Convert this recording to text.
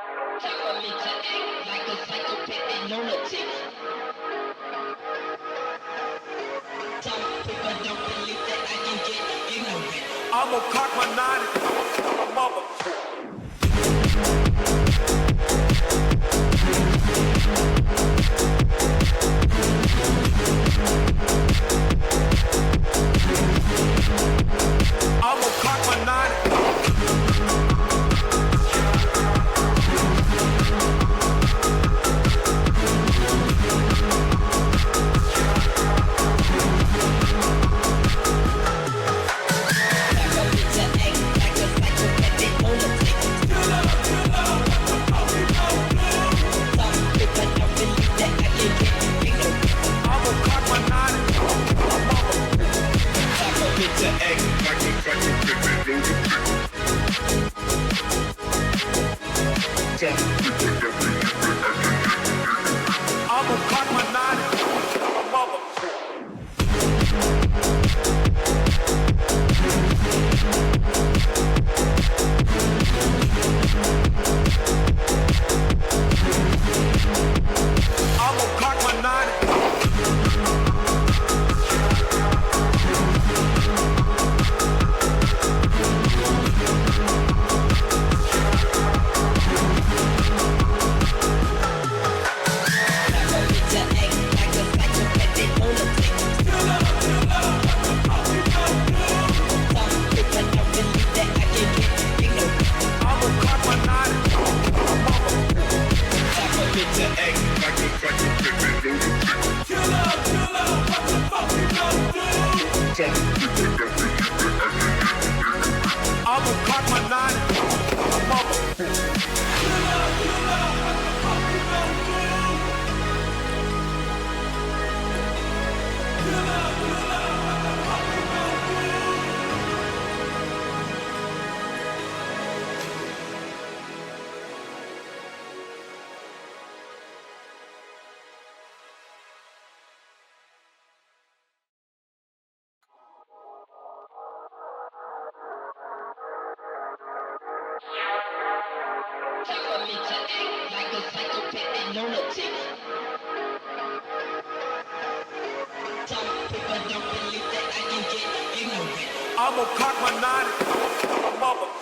Time for me to act like a psychopathic lunatic. Some people don't believe that I can get ignorant. I'ma cock my nine and mother. I'ma cock my nine. I'ma cock my nine and mother. I'ma cock my nine. I'ma cock my nine and mother. Time for me to act like a psychopathic lunatic. Some people don't believe that I can get ignorant. I'ma cock my nine and mother.